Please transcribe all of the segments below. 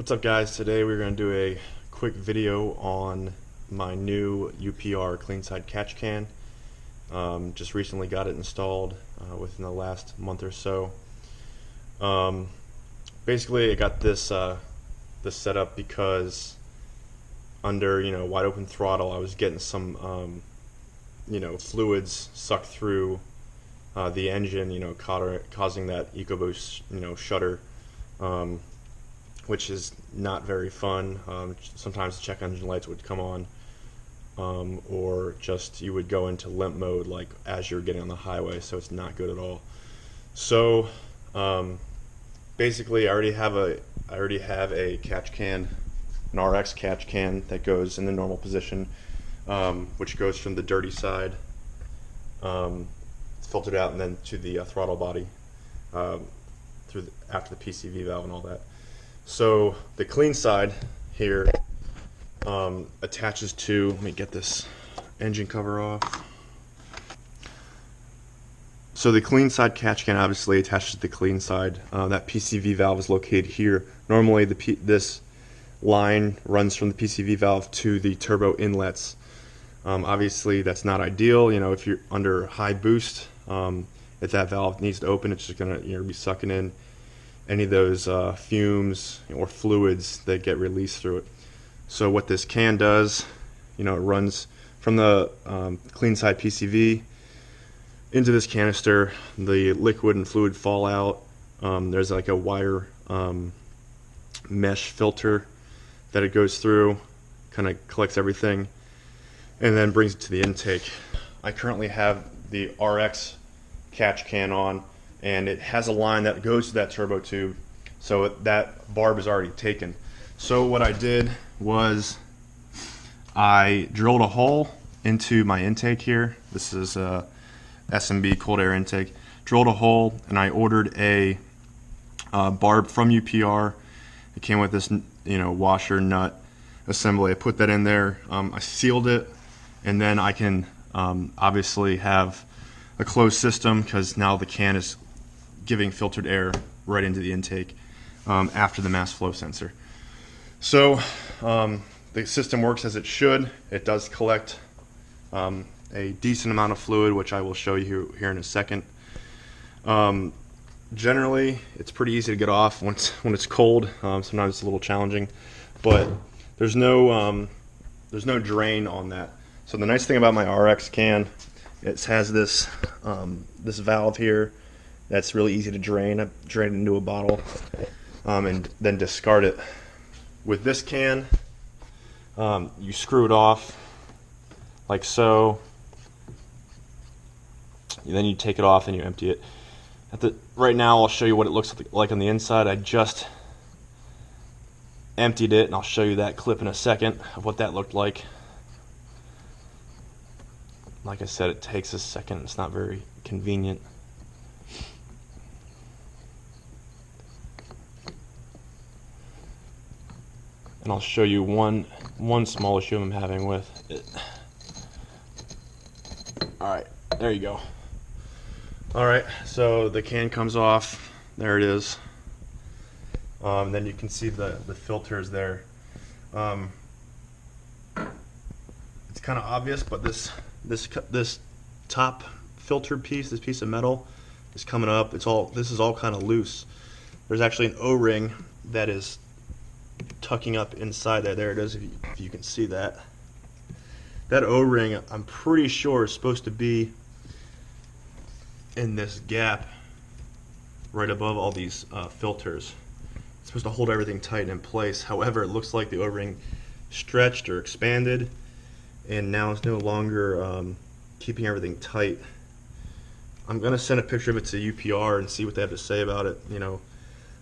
What's up, guys? Today we're going to do a quick video on my new UPR clean side catch can. Just recently got it installed within the last month or so. Basically I got this set up because under wide open throttle I was getting some fluids sucked through the engine, causing that Ecoboost shutter, which is not very fun. Sometimes the check engine lights would come on, or just you would go into limp mode like as you're getting on the highway, so it's not good at all. So basically I already have a catch can, an RX catch can that goes in the normal position, which goes from the dirty side, filtered out, and then to the throttle body after the PCV valve and all that. So the clean side here attaches to, let me get this engine cover off. So the clean side catch can obviously attaches to the clean side. That PCV valve is located here. Normally this line runs from the PCV valve to the turbo inlets. Obviously that's not ideal. If you're under high boost, if that valve needs to open, it's just gonna be sucking in any of those fumes or fluids that get released through it. So what this can does, it runs from the clean side PCV into this canister. The liquid and fluid fall out. There's like a wire mesh filter that it goes through, kind of collects everything, and then brings it to the intake. I currently have the RX catch can on, and it has a line that goes to that turbo tube, so that barb is already taken. So what I did was I drilled a hole into my intake here. This is a SMB cold air intake. Drilled a hole, and I ordered a barb from UPR. It came with this washer nut assembly. I put that in there. I sealed it, and then I can obviously have a closed system because now the can is giving filtered air right into the intake after the mass flow sensor. So the system works as it should. It does collect a decent amount of fluid, which I will show you here in a second. Generally it's pretty easy to get off when it's cold. Sometimes it's a little challenging, but there's no drain on that. So the nice thing about my RX can, it has this this valve here that's really easy to drain. I drain it into a bottle and then discard it. With this can, you screw it off like so, and then you take it off and you empty it. Right now I'll show you what it looks like on the inside. I just emptied it, and I'll show you that clip in a second of what that looked like. Like I said, it takes a second. It's not very convenient. And I'll show you one small issue I'm having with it. Alright, there you go. Alright, so the can comes off. There it is. Then you can see the filters there. It's kind of obvious, but this top filter piece, this piece of metal, is coming up. This is all kind of loose. There's actually an O-ring that is tucking up inside there. There it is, if you can see that. That O-ring, I'm pretty sure, is supposed to be in this gap right above all these filters. It's supposed to hold everything tight in place. However, it looks like the O-ring stretched or expanded, and now it's no longer keeping everything tight. I'm gonna send a picture of it to UPR and see what they have to say about it.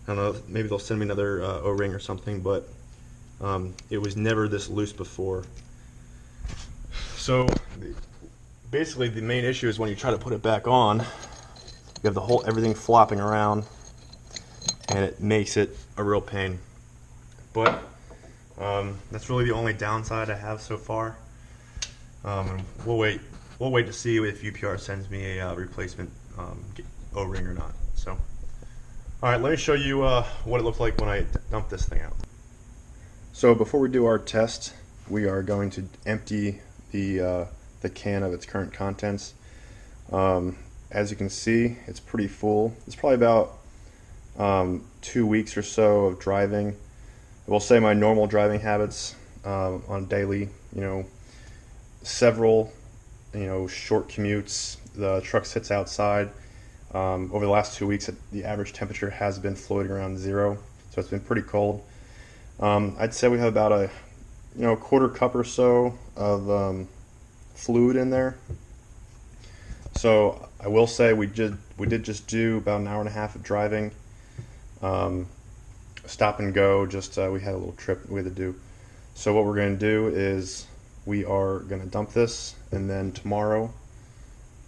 I don't know, maybe they'll send me another O-ring or something, but it was never this loose before. So basically the main issue is when you try to put it back on, you have everything flopping around, and it makes it a real pain. But that's really the only downside I have so far. And we'll wait to see if UPR sends me a replacement O-ring or not. So, all right, let me show you what it looked like when I dumped this thing out. So before we do our test, we are going to empty the can of its current contents. As you can see, it's pretty full. It's probably about 2 weeks or so of driving. I will say my normal driving habits on daily, several, short commutes. The truck sits outside. Over the last 2 weeks, the average temperature has been floating around 0, so it's been pretty cold. I'd say we have about a quarter cup or so of fluid in there. So I will say we did just do about an hour and a half of driving, stop and go. We had a little trip we had to do. So what we're going to do is we are going to dump this, and then tomorrow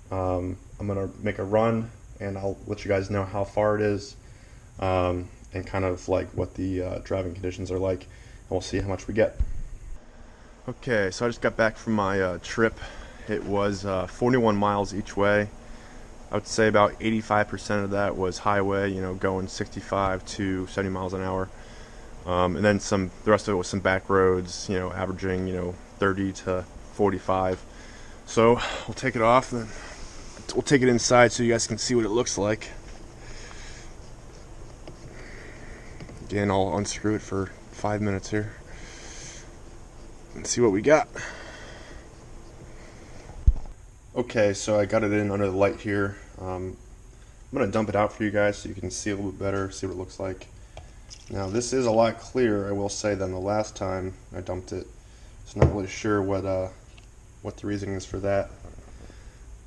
I'm going to make a run, and I'll let you guys know how far it is, and kind of like what the driving conditions are like, and we'll see how much we get. Okay, so I just got back from my trip. It was 41 miles each way. I would say about 85% of that was highway, going 65 to 70 miles an hour. And then the rest of it was some back roads, averaging, 30 to 45. So we'll take it off, and then we'll take it inside so you guys can see what it looks like. Again, I'll unscrew it for 5 minutes here and see what we got. Okay, so I got it in under the light here. I'm going to dump it out for you guys so you can see a little bit better, see what it looks like. Now this is a lot clearer, I will say, than the last time I dumped it. So not really sure what the reason is for that,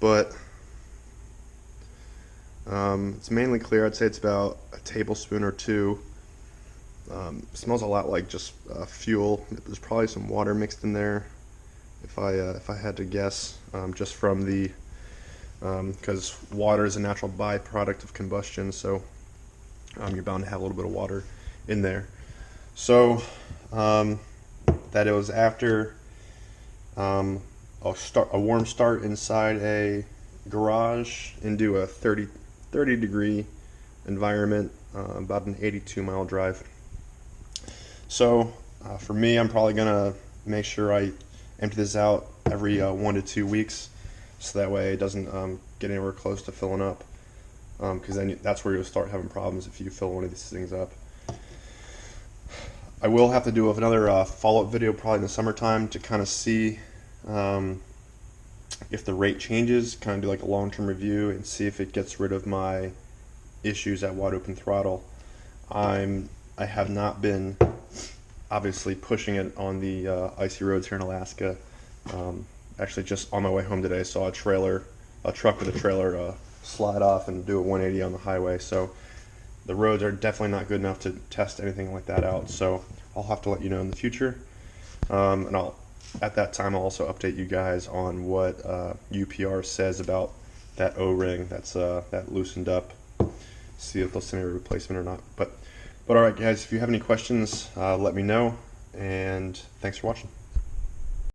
but it's mainly clear. I'd say it's about a tablespoon or two. It smells a lot like just fuel. There's probably some water mixed in there, if I had to guess, just from the because water is a natural byproduct of combustion, so you're bound to have a little bit of water in there. So that it was after a warm start inside a garage into a 30 degree environment, about an 82-mile drive. So for me, I'm probably gonna make sure I empty this out every 1 to 2 weeks, so that way it doesn't get anywhere close to filling up, because then that's where you'll start having problems if you fill one of these things up. I will have to do another follow-up video probably in the summertime to kind of see if the rate changes, kind of do like a long-term review and see if it gets rid of my issues at wide open throttle. I have not been obviously pushing it on the icy roads here in Alaska. Actually, just on my way home today, saw a truck with a trailer slide off and do a 180 on the highway. So the roads are definitely not good enough to test anything like that out. So I'll have to let you know in the future, and at that time I'll also update you guys on what UPR says about that O-ring that loosened up. See if they'll send me a replacement or not. But all right, guys, if you have any questions, let me know, and thanks for watching.